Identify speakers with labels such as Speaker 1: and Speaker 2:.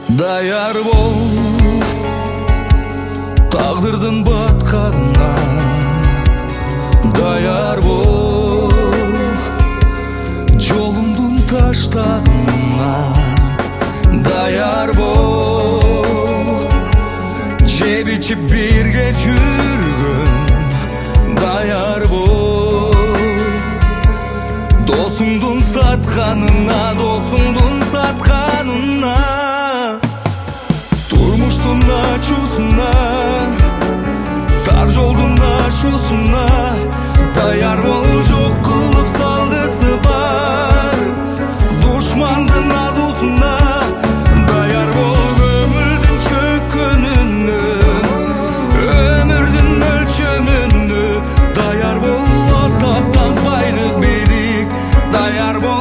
Speaker 1: Dayar bol taqdirдің батқанына, dayar bol жолыңдың таштағына, dayar bol жеп içip birге жүргін, dayar bol досыңдың сатқанына, досыңдың сатқанына, тұрмыштың ачусына, тар жолдың ашусына, dayar бол, жоқ қылып салғысы бар дұшмандың азусына, dayar бол өмірдің шөккеніне, өмірдің өлшеміне, dayar бол атақтан байлық билік, dayar бол